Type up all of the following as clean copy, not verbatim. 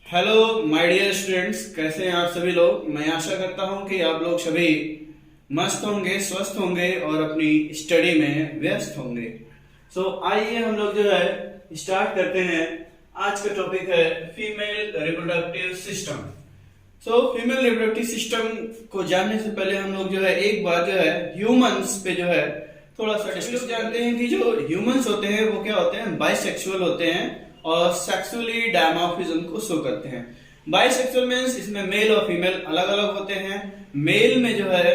Hello my dear students, कैसे हैं आप सभी लोग। मैं आशा करता हूं कि आप लोग सभी मस्त होंगे, स्वस्थ होंगे और अपनी स्टडी में व्यस्त होंगे। आइए हम लोग जो है स्टार्ट करते हैं। आज का टॉपिक है female reproductive system. Female reproductive system को जानने से पहले हम लोग जो है एक बार जो है ह्यूमंस पे जो है थोड़ा सा डिस्कस जानते हैं कि जो ह्यूमंस होते हैं वो क्या होते हैं, बाइसेक्सुअल होते हैं और सेक्सुअली डायमॉर्फिज्म को शो करते हैं। बाइसेक्सुअल मींस इसमें मेल और फीमेल अलग अलग होते हैं। मेल में जो है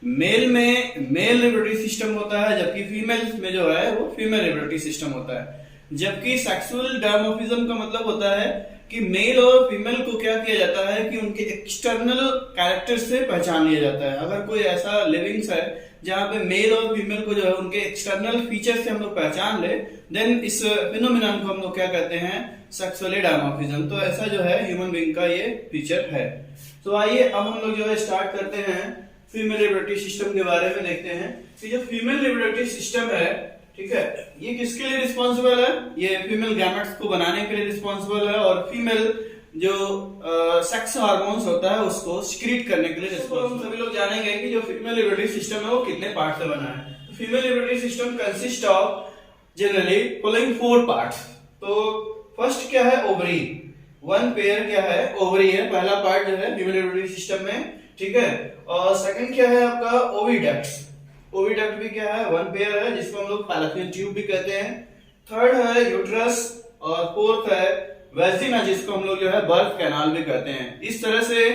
मेल रिप्रोडक्टिव सिस्टम होता है, जबकि फीमेल में जो है वो फीमेल रिप्रोडक्टिव सिस्टम होता है। जबकि सेक्सुअल डायमॉर्फिज्म का मतलब होता है कि मेल और फीमेल को क्या किया जाता है कि उनके एक्सटर्नल कैरेक्टर से पहचान लिया जाता है। अगर कोई ऐसा लिविंग्स है जहां पे मेल और फीमेल को जो है उनके एक्सटर्नल फीचर से हम लोग पहचान ले, देन इस फिनोमिनन को हम लोग क्या कहते हैं, सेक्सुअली डायमॉर्फिज्म। तो ऐसा जो है ह्यूमन बीइंग का ये फीचर है। तो आइए अब हम लोग जो है स्टार्ट करते हैं फीमेल रिप्रोडक्टिव सिस्टम के बारे में। देखते हैं कि जो फीमेल रिप्रोडक्टिव सिस्टम है, ठीक है, ये किसके लिए रिस्पॉन्सिबल है। ये फीमेल गैमेट्स को बनाने के लिए रिस्पॉन्सिबल है और फीमेल जो सेक्स हार्मोन्स होता है उसको सिक्रीट करने के लिए रिस्पॉन्सिबल। हम सभी लोग जानेंगे कि जो फीमेल रिप्रोडक्टिव सिस्टम है वो कितने पार्ट से बना है। Female reproductive system consist of generally following 4 parts. तो फर्स्ट क्या है, ओवरी। वन पेयर क्या है, ओवरी है पहला पार्ट जो है फीमेल रिप्रोडक्टिव सिस्टम में, ठीक है। और सेकंड क्या है आपका, ओविडक्ट्स। ओविडक्ट भी क्या है, वन पेयर है जिसको हम लोग फैलोपियन ट्यूब भी कहते हैं। थर्ड है यूट्रस और फोर्थ है वेजिना जिसको हम लोग जो है बर्थ कैनाल भी कहते हैं। इस तरह से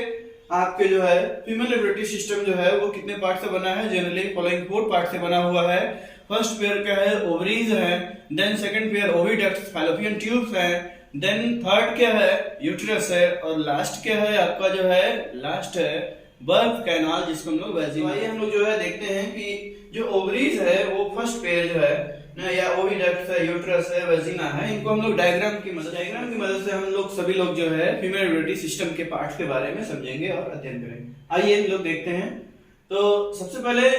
आपके जो है फीमेल रिप्रोडक्टिव सिस्टम जो है वो कितने पार्ट से बना है, जनरली फॉलोइंग 4 पार्ट से बना हुआ है। फर्स्ट पेयर क्या है, ओवरीज है। Then second pair oviducts, fallopian tubes है। देन थर्ड क्या है, यूट्रस है। और लास्ट क्या है आपका जो है, लास्ट है बर्थ कैनाल जिसको हम लोग वेजिना। आइए हम लोग जो है देखते हैं कि जो ओवरीज है वो फर्स्ट पेयर जो है ना, या ओविडक्ट्स है, यूट्रस है, वेजिना है, इनको हम लोग डायग्राम की मदद से हम लोग सभी लोग जो है फीमेल रिप्रोडक्टिव सिस्टम के पार्ट्स के बारे में समझेंगे और अध्ययन करेंगे। आइए हम लोग देखते हैं। तो सबसे पहले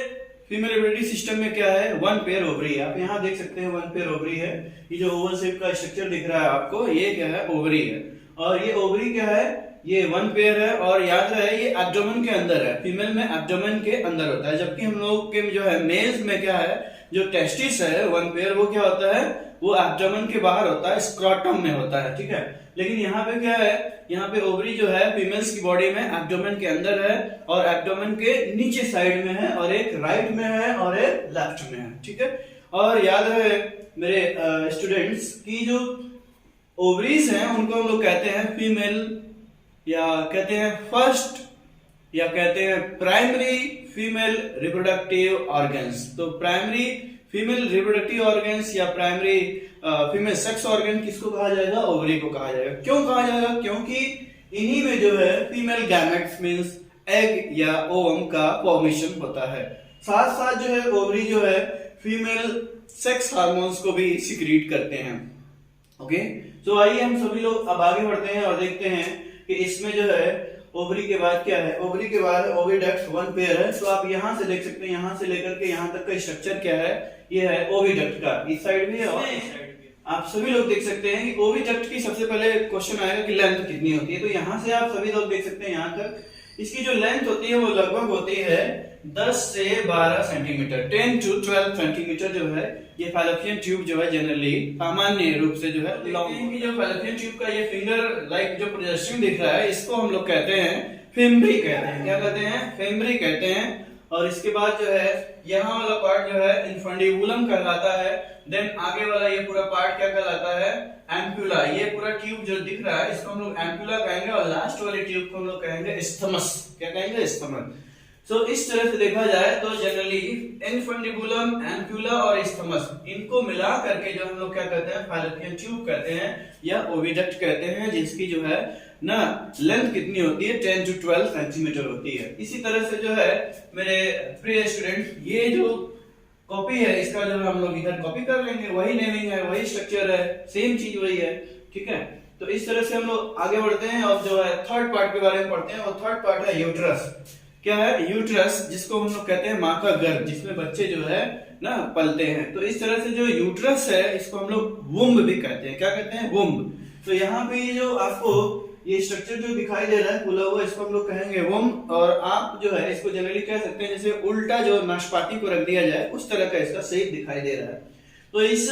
फीमेल रिप्रोडक्टिव सिस्टम में क्या है, वन पेयर ओवरी है। आप यहाँ देख सकते हैं वन पेयर ओवरी है। ये जो ओवल शेप का स्ट्रक्चर दिख रहा है आपको, ये क्या है, ओवरी है। और ये ओवरी क्या है, ये वन पेयर है। और याद रहे ये एब्डोमेन के अंदर है, फीमेल में एब्डोमेन के अंदर होता है। जबकि हम लोग के जो है मेल्स में क्या है, जो टेस्टिस है वन पेयर, वो क्या होता है, वो एब्डोमेन के बाहर होता है, स्क्रोटम में होता है, ठीक है। लेकिन यहाँ पे क्या है, यहाँ पे ओवरी जो है फीमेल्स की बॉडी में एब्डोमेन के अंदर है और एब्डोमेन के नीचे साइड में है, और एक राइट में है और एक लेफ्ट में है, ठीक है। और याद है मेरे स्टूडेंट्स की जो ओवरीज हैं उनको हम लोग कहते हैं फीमेल, या कहते हैं फर्स्ट, या कहते हैं प्राइमरी फीमेल रिप्रोडक्टिव ऑर्गन्स। तो प्राइमरी फीमेल रिप्रोडक्टिव ऑर्गन्स या प्राइमरी फीमेल सेक्स ऑर्गन किसको कहा जाएगा, ओवरी को कहा जाएगा। क्यों कहा जाएगा, क्योंकि इन्हीं में जो है फीमेल गैमेट्स मींस एग या ओवम का फॉर्मेशन होता है। साथ साथ जो है ओवरी जो है फीमेल सेक्स हार्मोन्स को भी सिक्रीट करते हैं। ओके, तो आइए हम सभी लोग अब आगे बढ़ते हैं और देखते हैं कि इसमें जो है ओवरी के बाद क्या है। ओवरी के बाद ओविडक्ट वन पेयर है। तो आप यहां से देख सकते हैं, यहां से लेकर के यहां तक का स्ट्रक्चर क्या है, ये है ओविडक्ट का, इस साइड भी है और इस साइड भी। आप सभी लोग देख सकते हैं कि ओविडक्ट की सबसे पहले क्वेश्चन आएगा कि लेंथ कितनी होती है। तो यहां से आप सभी लोग देख सकते हैं यहां तक इसकी जो लेंथ होती है वो लगभग होती है 10 से 12 सेंटीमीटर, 10 to 12 सेंटीमीटर जो है ये फैलोपियन ट्यूब जो है जनरली सामान्य रूप से जो है लॉन्ग की। जो फैलोपियन ट्यूब का ये फिंगर लाइक जो प्रोजेक्शन दिख रहा है इसको हम लोग कहते हैं फेमरी कहते हैं। क्या कहते हैं, फेमरी कहते हैं। और इसके बाद जो है यहाँ वाला पार्ट जो है इन्फंडिबुलम कहलाता है। देन आगे वाला ये पूरा पार्ट क्या कहलाता है, एम्पुला। ये पूरा ट्यूब जो दिख रहा है इसको हम लोग एम्पुला कहेंगे और लास्ट वाले ट्यूब को हम लोग कहेंगे इस्थमस। क्या कहेंगे, इस्थमस। तो इस तरह से देखा जाए तो जनरली इन्फंडिबुलम, एम्पुला और इस्थमस, इनको मिला करके जो हम लोग क्या कहते हैं, फैलोपियन ट्यूब कहते हैं या ओविडक्ट कहते हैं, जिसकी जो है ना लेंथ कितनी होती है, 10 to 12 सेंटीमीटर होती है। इसी तरह से जो है मेरे प्रिय स्टूडेंट, ये जो कॉपी है इसका जो हम लोग इधर कॉपी कर लेंगे, वही नेमिंग है, वही स्ट्रक्चर है, सेम चीज वही है, ठीक है। तो इस तरह से हम लोग आगे बढ़ते हैं और जो है थर्ड पार्ट के बारे में पढ़ते हैं। और थर्ड पार्ट है यूट्रस। क्या है, यूट्रस, जिसको हम लोग कहते हैं माँ का गर्भ, जिसमें बच्चे जो है ना पलते हैं। तो इस तरह से जो यूट्रस है इसको हम लोग वुम्ब भी कहते हैं। क्या कहते हैं, वुम्ब। तो यहाँ पे जो आपको ये स्ट्रक्चर जो दिखाई दे रहा है फूला हुआ, इसको हम लोग कहेंगे वोम। और आप जो है इसको जनरली कह सकते हैं जैसे उल्टा जो नाशपाती को रख दिया जाए उस तरह का इसका शेप दिखाई दे रहा है। तो इस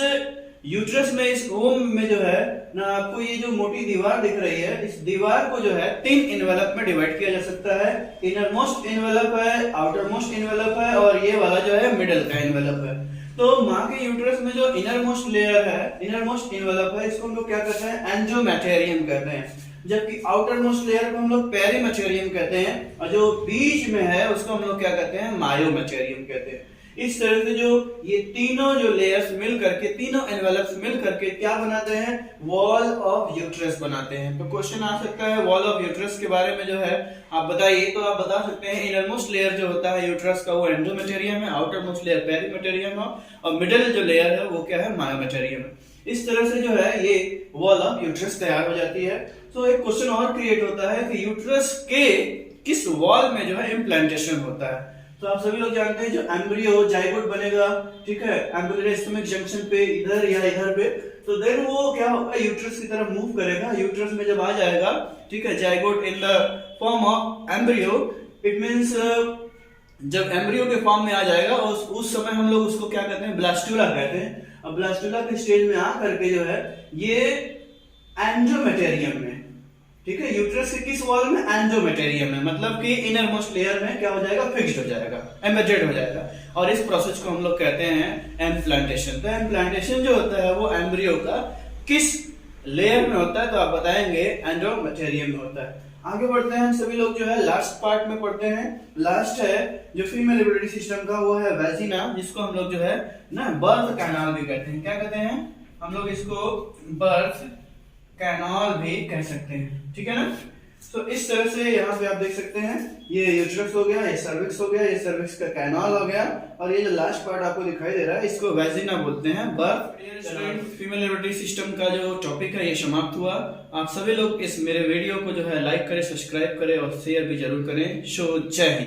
यूट्रस में, इस ओम में जो है ना, आपको ये जो मोटी दीवार दिख रही है, इस दीवार को जो है 3 एनवेलप में डिवाइड किया जा सकता है। इनर मोस्ट एनवेलप है, आउटर मोस्ट एनवेलप है, और ये वाला जो है मिडल का एनवेलप है। तो माँ के यूट्रस में जो इनर मोस्ट लेयर है, इनर मोस्ट एनवेलप है, इसको हम लोग क्या कहते हैं, एंडोमेटेरियम कहते हैं। जबकि आउटर मोस्ट लेयर को हम लोग पेरीमेटेरियम कहते हैं, और जो बीच में है उसको हम लोग क्या कहते हैं, मायोमेटेरियम कहते हैं। इस तरह से जो ये तीनों जो लेयर्स मिल करके, तीनों एनवेलप्स मिल करके क्या बनाते हैं, वॉल ऑफ यूट्रस बनाते हैं। तो क्वेश्चन आ सकता है वॉल ऑफ यूट्रस के बारे में जो है आप बताइए। तो आप बता सकते हैं इनर मोस्ट लेयर जो होता है यूट्रस का वो एंडोमेटेरियम है, आउटर मोस्ट लेयर पेरीमेटेरियम है, और मिडिल जो लेयर है वो क्या है, मायोमेटेरियम है। इस तरह से जो है ये वॉल ऑफ यूट्रस तैयार हो जाती है। तो एक क्वेश्चन और क्रिएट होता है कि यूट्रस के किस वॉल में जो है इम्प्लांटेशन होता है। तो आप सभी लोग जानते हैं जो एम्ब्रियो जाइगोट बनेगा, ठीक है, एम्ब्रियो स्टमक जंक्शन पे इधर या इधर पे, तो देन वो क्या होगा, यूट्रस की तरफ मूव करेगा। यूट्रस में जब आ जाएगा, ठीक है, zygote in the form of embryo, it means जब एम्ब्रियो के फॉर्म में आ जाएगा उस समय हम लोग उसको क्या कहते हैं, ब्लास्टुला कहते हैं। अब ब्लास्टुला के स्टेज में आ करके जो है ये एंडोमेटेरियम में, ठीक है, यूट्रस के किस वॉल में, एंडोमेटेरियम में, मतलब कि इनर मोस्ट लेयर में क्या हो जाएगा, फिक्स्ड हो जाएगा, एम्बेडेड हो जाएगा। और इस प्रोसेस को हम लोग कहते हैं इम्प्लांटेशन। तो इम्प्लांटेशन जो होता है वो एम्ब्रियो का किस लेयर में होता है, तो आप बताएंगे एंडोमेटेरियम में होता है। आगे बढ़ते हैं, सभी लोग जो है लास्ट पार्ट में पढ़ते हैं। लास्ट है जो फीमेल रिप्रोडक्टिव सिस्टम का, वो है वेजिना, जिसको हम लोग जो है ना बर्थ कैनाल भी कहते हैं। क्या कहते हैं हम लोग इसको, बर्थ कैनाल भी कह सकते हैं, ठीक है ना। तो इस तरह से यहाँ पे आप देख सकते हैं ये यूट्रस हो गया, ये सर्विक्स हो गया, ये सर्विक्स का कैनाल हो गया, और ये जो लास्ट पार्ट आपको दिखाई दे रहा है इसको वेजिना बोलते हैं, बर्थ। फीमेल रिप्रोडक्टिव सिस्टम का जो टॉपिक है ये समाप्त हुआ। आप सभी लोग इस मेरे वीडियो को जो है लाइक करें, सब्सक्राइब करें और शेयर भी जरूर करें। जय हिंद।